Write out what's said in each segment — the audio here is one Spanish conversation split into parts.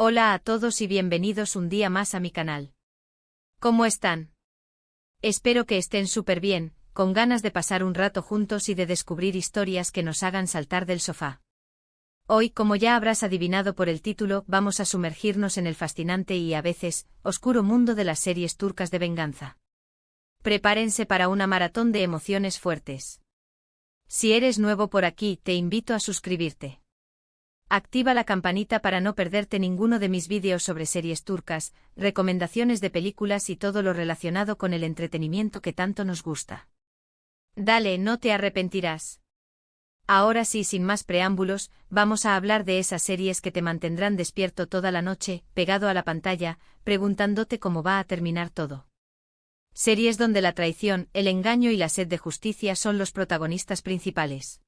Hola a todos y bienvenidos un día más a mi canal. ¿Cómo están? Espero que estén súper bien, con ganas de pasar un rato juntos y de descubrir historias que nos hagan saltar del sofá. Hoy, como ya habrás adivinado por el título, vamos a sumergirnos en el fascinante y a veces oscuro mundo de las series turcas de venganza. Prepárense para una maratón de emociones fuertes. Si eres nuevo por aquí, te invito a suscribirte. Activa la campanita para no perderte ninguno de mis vídeos sobre series turcas, recomendaciones de películas y todo lo relacionado con el entretenimiento que tanto nos gusta. Dale, no te arrepentirás. Ahora sí, sin más preámbulos, vamos a hablar de esas series que te mantendrán despierto toda la noche, pegado a la pantalla, preguntándote cómo va a terminar todo. Series donde la traición, el engaño y la sed de justicia son los protagonistas principales.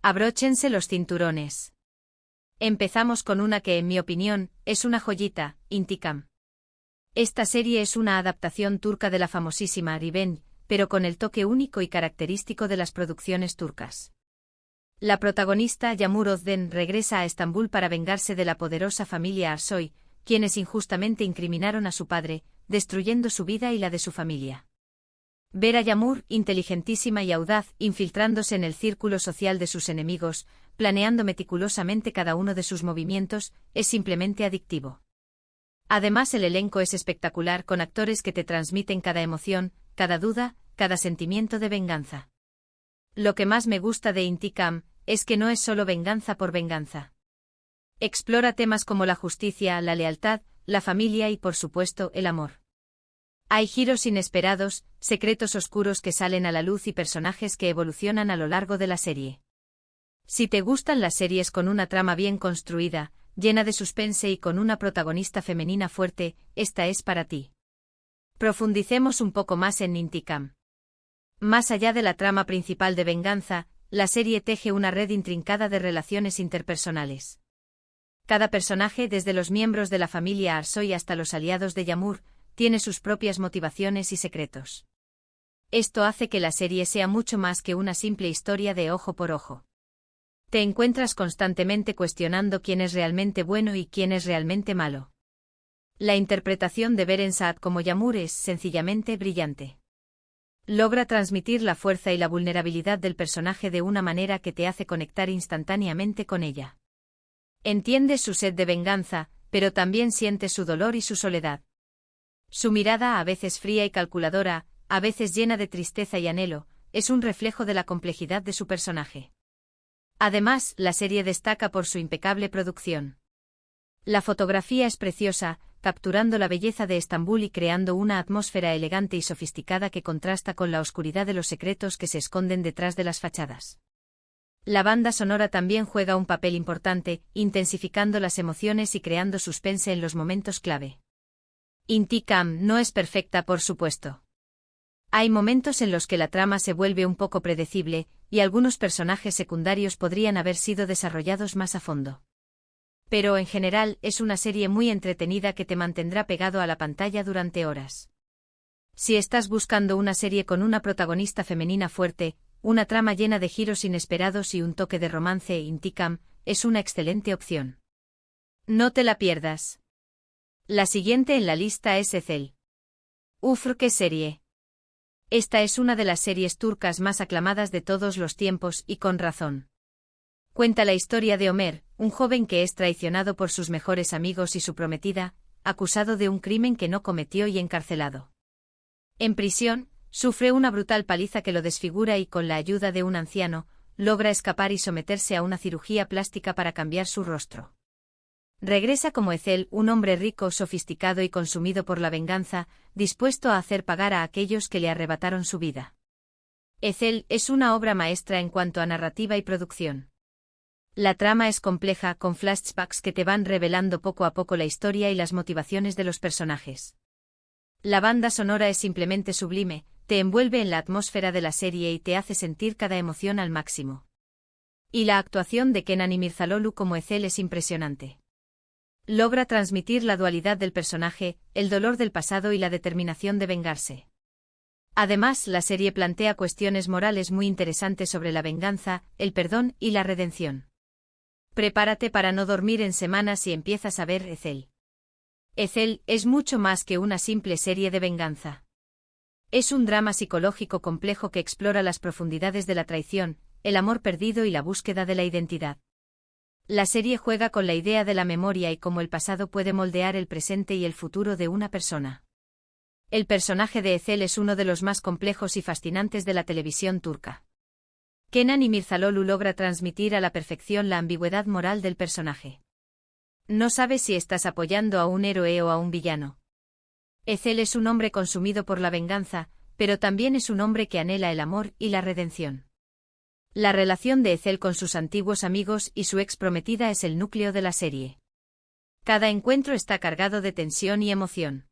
Abróchense los cinturones. Empezamos con una que, en mi opinión, es una joyita, Intikam. Esta serie es una adaptación turca de la famosísima Revenge, pero con el toque único y característico de las producciones turcas. La protagonista, Yağmur Özden, regresa a Estambul para vengarse de la poderosa familia Arsoy, quienes injustamente incriminaron a su padre, destruyendo su vida y la de su familia. Ver a Yağmur, inteligentísima y audaz, infiltrándose en el círculo social de sus enemigos, planeando meticulosamente cada uno de sus movimientos, es simplemente adictivo. Además, el elenco es espectacular, con actores que te transmiten cada emoción, cada duda, cada sentimiento de venganza. Lo que más me gusta de Intikam es que no es solo venganza por venganza. Explora temas como la justicia, la lealtad, la familia y, por supuesto, el amor. Hay giros inesperados, secretos oscuros que salen a la luz y personajes que evolucionan a lo largo de la serie. Si te gustan las series con una trama bien construida, llena de suspense y con una protagonista femenina fuerte, esta es para ti. Profundicemos un poco más en Intikam. Más allá de la trama principal de venganza, la serie teje una red intrincada de relaciones interpersonales. Cada personaje, desde los miembros de la familia Arsoy hasta los aliados de Yağmur, tiene sus propias motivaciones y secretos. Esto hace que la serie sea mucho más que una simple historia de ojo por ojo. Te encuentras constantemente cuestionando quién es realmente bueno y quién es realmente malo. La interpretación de Beren Saat como Yağmur es sencillamente brillante. Logra transmitir la fuerza y la vulnerabilidad del personaje de una manera que te hace conectar instantáneamente con ella. Entiendes su sed de venganza, pero también sientes su dolor y su soledad. Su mirada, a veces fría y calculadora, a veces llena de tristeza y anhelo, es un reflejo de la complejidad de su personaje. Además, la serie destaca por su impecable producción. La fotografía es preciosa, capturando la belleza de Estambul y creando una atmósfera elegante y sofisticada que contrasta con la oscuridad de los secretos que se esconden detrás de las fachadas. La banda sonora también juega un papel importante, intensificando las emociones y creando suspense en los momentos clave. Intikam no es perfecta, por supuesto. Hay momentos en los que la trama se vuelve un poco predecible, y algunos personajes secundarios podrían haber sido desarrollados más a fondo. Pero en general es una serie muy entretenida que te mantendrá pegado a la pantalla durante horas. Si estás buscando una serie con una protagonista femenina fuerte, una trama llena de giros inesperados y un toque de romance, Intikam es una excelente opción. No te la pierdas. La siguiente en la lista es Ezel. Uf, qué serie. Esta es una de las series turcas más aclamadas de todos los tiempos y con razón. Cuenta la historia de Ömer, un joven que es traicionado por sus mejores amigos y su prometida, acusado de un crimen que no cometió y encarcelado. En prisión, sufre una brutal paliza que lo desfigura y, con la ayuda de un anciano, logra escapar y someterse a una cirugía plástica para cambiar su rostro. Regresa como Ezel, un hombre rico, sofisticado y consumido por la venganza, dispuesto a hacer pagar a aquellos que le arrebataron su vida. Ezel es una obra maestra en cuanto a narrativa y producción. La trama es compleja, con flashbacks que te van revelando poco a poco la historia y las motivaciones de los personajes. La banda sonora es simplemente sublime, te envuelve en la atmósfera de la serie y te hace sentir cada emoción al máximo. Y la actuación de Kenan İmirzalıoğlu como Ezel es impresionante. Logra transmitir la dualidad del personaje, el dolor del pasado y la determinación de vengarse. Además, la serie plantea cuestiones morales muy interesantes sobre la venganza, el perdón y la redención. Prepárate para no dormir en semanas si empiezas a ver Ethel. Ethel es mucho más que una simple serie de venganza. Es un drama psicológico complejo que explora las profundidades de la traición, el amor perdido y la búsqueda de la identidad. La serie juega con la idea de la memoria y cómo el pasado puede moldear el presente y el futuro de una persona. El personaje de Ethel es uno de los más complejos y fascinantes de la televisión turca. Kenan İmirzalıoğlu logra transmitir a la perfección la ambigüedad moral del personaje. No sabes si estás apoyando a un héroe o a un villano. Ethel es un hombre consumido por la venganza, pero también es un hombre que anhela el amor y la redención. La relación de Ethel con sus antiguos amigos y su ex prometida es el núcleo de la serie. Cada encuentro está cargado de tensión y emoción.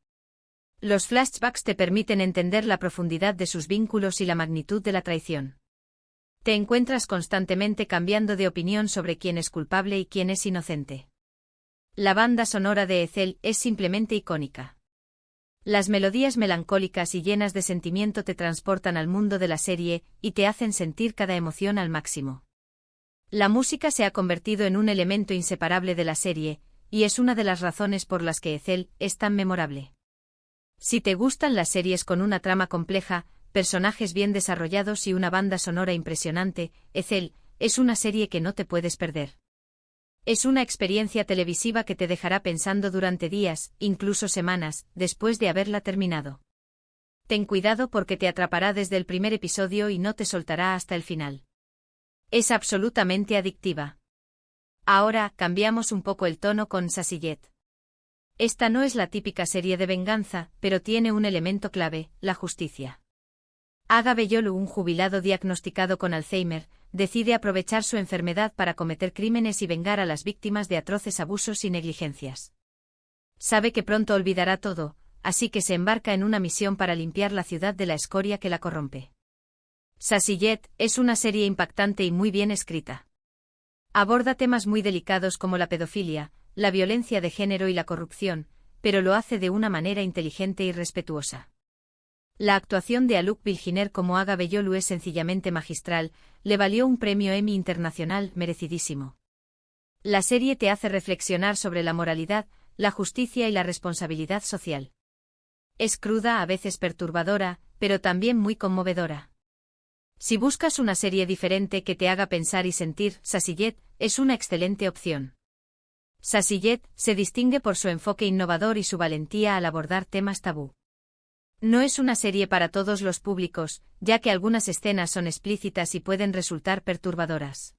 Los flashbacks te permiten entender la profundidad de sus vínculos y la magnitud de la traición. Te encuentras constantemente cambiando de opinión sobre quién es culpable y quién es inocente. La banda sonora de Ethel es simplemente icónica. Las melodías melancólicas y llenas de sentimiento te transportan al mundo de la serie y te hacen sentir cada emoción al máximo. La música se ha convertido en un elemento inseparable de la serie, y es una de las razones por las que Ethel es tan memorable. Si te gustan las series con una trama compleja, personajes bien desarrollados y una banda sonora impresionante, Ethel es una serie que no te puedes perder. Es una experiencia televisiva que te dejará pensando durante días, incluso semanas, después de haberla terminado. Ten cuidado porque te atrapará desde el primer episodio y no te soltará hasta el final. Es absolutamente adictiva. Ahora, cambiamos un poco el tono con Sasiyet. Esta no es la típica serie de venganza, pero tiene un elemento clave, la justicia. Aga Beyolu, un jubilado diagnosticado con Alzheimer, decide aprovechar su enfermedad para cometer crímenes y vengar a las víctimas de atroces abusos y negligencias. Sabe que pronto olvidará todo, así que se embarca en una misión para limpiar la ciudad de la escoria que la corrompe. Sasiyet es una serie impactante y muy bien escrita. Aborda temas muy delicados como la pedofilia, la violencia de género y la corrupción, pero lo hace de una manera inteligente y respetuosa. La actuación de Haluk Bilginer como Aga Beyolu es sencillamente magistral, le valió un premio Emmy internacional merecidísimo. La serie te hace reflexionar sobre la moralidad, la justicia y la responsabilidad social. Es cruda, a veces perturbadora, pero también muy conmovedora. Si buscas una serie diferente que te haga pensar y sentir, Sasiyet es una excelente opción. Sasiyet se distingue por su enfoque innovador y su valentía al abordar temas tabú. No es una serie para todos los públicos, ya que algunas escenas son explícitas y pueden resultar perturbadoras.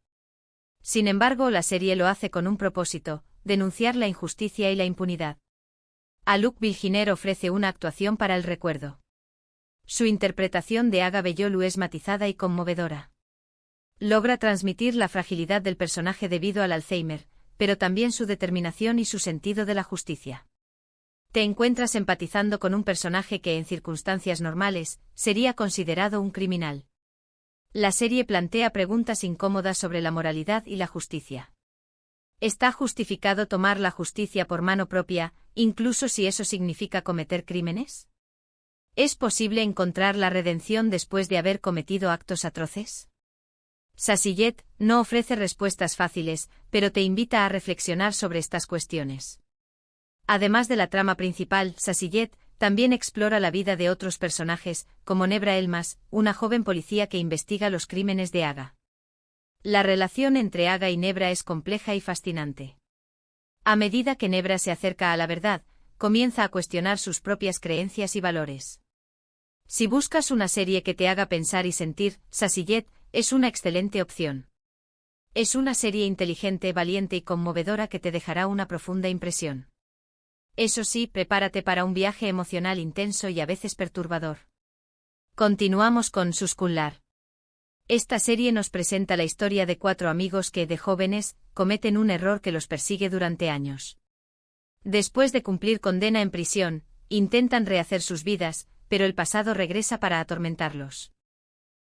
Sin embargo, la serie lo hace con un propósito: denunciar la injusticia y la impunidad. Haluk Bilginer ofrece una actuación para el recuerdo. Su interpretación de Aga Beyolu es matizada y conmovedora. Logra transmitir la fragilidad del personaje debido al Alzheimer, pero también su determinación y su sentido de la justicia. Te encuentras empatizando con un personaje que en circunstancias normales sería considerado un criminal. La serie plantea preguntas incómodas sobre la moralidad y la justicia. ¿Está justificado tomar la justicia por mano propia, incluso si eso significa cometer crímenes? ¿Es posible encontrar la redención después de haber cometido actos atroces? Sasiyet no ofrece respuestas fáciles, pero te invita a reflexionar sobre estas cuestiones. Además de la trama principal, Sasiyet también explora la vida de otros personajes, como Nebra Elmas, una joven policía que investiga los crímenes de Aga. La relación entre Aga y Nebra es compleja y fascinante. A medida que Nebra se acerca a la verdad, comienza a cuestionar sus propias creencias y valores. Si buscas una serie que te haga pensar y sentir, Sasiyet es una excelente opción. Es una serie inteligente, valiente y conmovedora que te dejará una profunda impresión. Eso sí, prepárate para un viaje emocional intenso y a veces perturbador. Continuamos con Suskunlar. Esta serie nos presenta la historia de 4 amigos que, de jóvenes, cometen un error que los persigue durante años. Después de cumplir condena en prisión, intentan rehacer sus vidas, pero el pasado regresa para atormentarlos.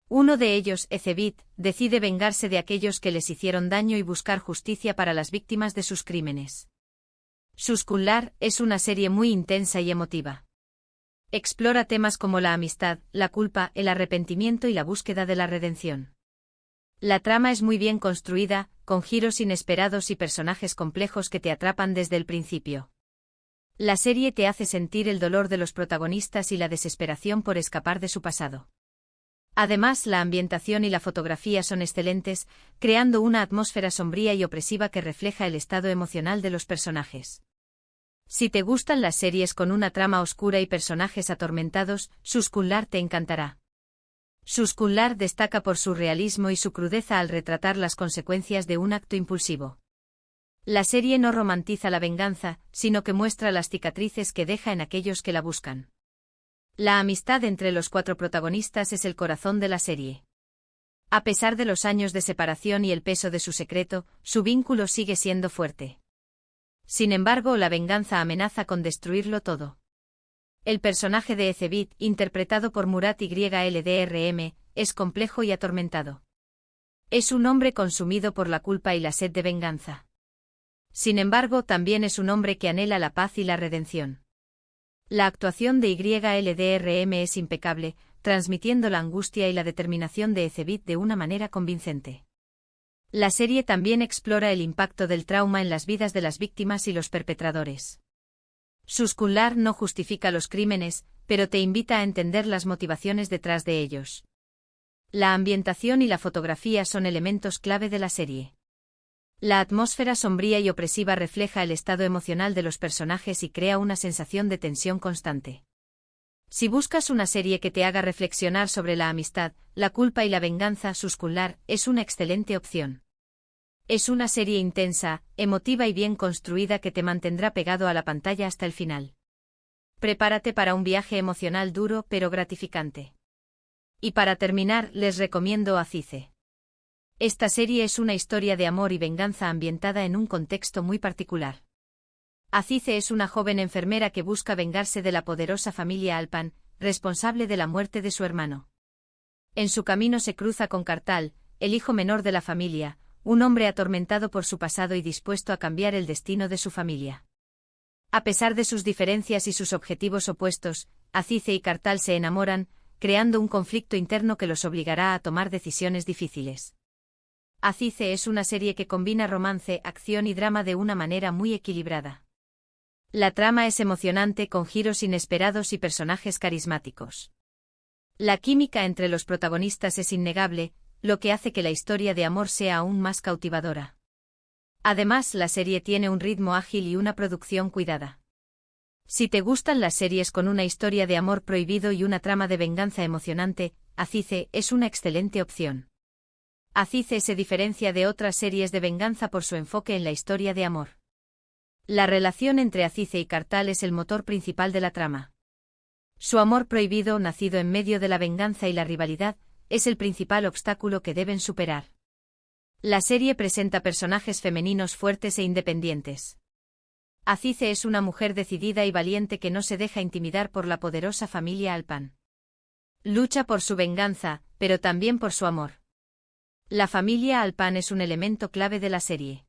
Uno de ellos, Ecevit, decide vengarse de aquellos que les hicieron daño y buscar justicia para las víctimas de sus crímenes. Suskunlar es una serie muy intensa y emotiva. Explora temas como la amistad, la culpa, el arrepentimiento y la búsqueda de la redención. La trama es muy bien construida, con giros inesperados y personajes complejos que te atrapan desde el principio. La serie te hace sentir el dolor de los protagonistas y la desesperación por escapar de su pasado. Además, la ambientación y la fotografía son excelentes, creando una atmósfera sombría y opresiva que refleja el estado emocional de los personajes. Si te gustan las series con una trama oscura y personajes atormentados, Suskunlar te encantará. Suskunlar destaca por su realismo y su crudeza al retratar las consecuencias de un acto impulsivo. La serie no romantiza la venganza, sino que muestra las cicatrices que deja en aquellos que la buscan. La amistad entre los 4 protagonistas es el corazón de la serie. A pesar de los años de separación y el peso de su secreto, su vínculo sigue siendo fuerte. Sin embargo, la venganza amenaza con destruirlo todo. El personaje de Ezebit, interpretado por Murat YLDRM, es complejo y atormentado. Es un hombre consumido por la culpa y la sed de venganza. Sin embargo, también es un hombre que anhela la paz y la redención. La actuación de YLDRM es impecable, transmitiendo la angustia y la determinación de Ezebit de una manera convincente. La serie también explora el impacto del trauma en las vidas de las víctimas y los perpetradores. Suskunlar no justifica los crímenes, pero te invita a entender las motivaciones detrás de ellos. La ambientación y la fotografía son elementos clave de la serie. La atmósfera sombría y opresiva refleja el estado emocional de los personajes y crea una sensación de tensión constante. Si buscas una serie que te haga reflexionar sobre la amistad, la culpa y la venganza, Suskunlar es una excelente opción. Es una serie intensa, emotiva y bien construida que te mantendrá pegado a la pantalla hasta el final. Prepárate para un viaje emocional duro pero gratificante. Y para terminar, les recomiendo Azize. Esta serie es una historia de amor y venganza ambientada en un contexto muy particular. Azize es una joven enfermera que busca vengarse de la poderosa familia Alpan, responsable de la muerte de su hermano. En su camino se cruza con Kartal, el hijo menor de la familia, un hombre atormentado por su pasado y dispuesto a cambiar el destino de su familia. A pesar de sus diferencias y sus objetivos opuestos, Azize y Kartal se enamoran, creando un conflicto interno que los obligará a tomar decisiones difíciles. Azize es una serie que combina romance, acción y drama de una manera muy equilibrada. La trama es emocionante con giros inesperados y personajes carismáticos. La química entre los protagonistas es innegable, lo que hace que la historia de amor sea aún más cautivadora. Además, la serie tiene un ritmo ágil y una producción cuidada. Si te gustan las series con una historia de amor prohibido y una trama de venganza emocionante, Azize es una excelente opción. Azize se diferencia de otras series de venganza por su enfoque en la historia de amor. La relación entre Azize y Kartal es el motor principal de la trama. Su amor prohibido, nacido en medio de la venganza y la rivalidad, es el principal obstáculo que deben superar. La serie presenta personajes femeninos fuertes e independientes. Azize es una mujer decidida y valiente que no se deja intimidar por la poderosa familia Alpan. Lucha por su venganza, pero también por su amor. La familia Alpan es un elemento clave de la serie.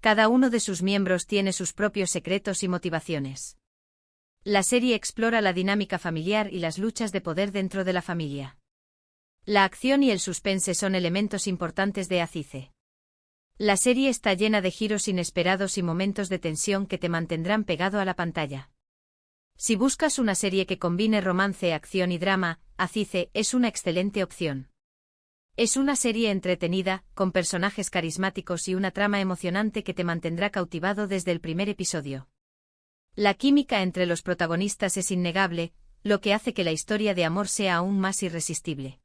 Cada uno de sus miembros tiene sus propios secretos y motivaciones. La serie explora la dinámica familiar y las luchas de poder dentro de la familia. La acción y el suspense son elementos importantes de Azize. La serie está llena de giros inesperados y momentos de tensión que te mantendrán pegado a la pantalla. Si buscas una serie que combine romance, acción y drama, Azize es una excelente opción. Es una serie entretenida, con personajes carismáticos y una trama emocionante que te mantendrá cautivado desde el primer episodio. La química entre los protagonistas es innegable, lo que hace que la historia de amor sea aún más irresistible.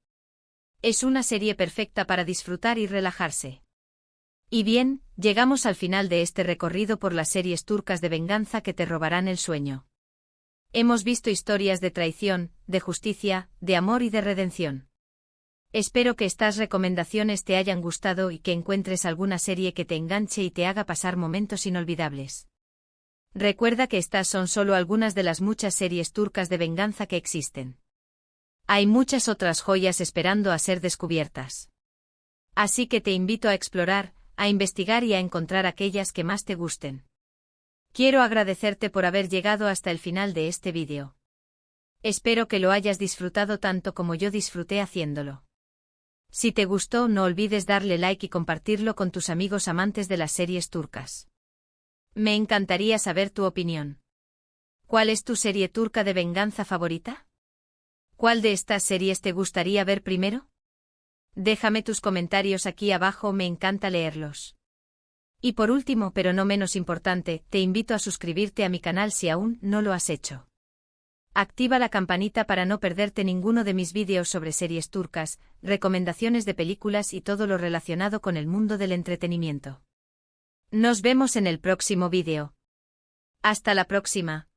Es una serie perfecta para disfrutar y relajarse. Y bien, llegamos al final de este recorrido por las series turcas de venganza que te robarán el sueño. Hemos visto historias de traición, de justicia, de amor y de redención. Espero que estas recomendaciones te hayan gustado y que encuentres alguna serie que te enganche y te haga pasar momentos inolvidables. Recuerda que estas son solo algunas de las muchas series turcas de venganza que existen. Hay muchas otras joyas esperando a ser descubiertas. Así que te invito a explorar, a investigar y a encontrar aquellas que más te gusten. Quiero agradecerte por haber llegado hasta el final de este vídeo. Espero que lo hayas disfrutado tanto como yo disfruté haciéndolo. Si te gustó, no olvides darle like y compartirlo con tus amigos amantes de las series turcas. Me encantaría saber tu opinión. ¿Cuál es tu serie turca de venganza favorita? ¿Cuál de estas series te gustaría ver primero? Déjame tus comentarios aquí abajo, me encanta leerlos. Y por último, pero no menos importante, te invito a suscribirte a mi canal si aún no lo has hecho. Activa la campanita para no perderte ninguno de mis vídeos sobre series turcas, recomendaciones de películas y todo lo relacionado con el mundo del entretenimiento. Nos vemos en el próximo vídeo. Hasta la próxima.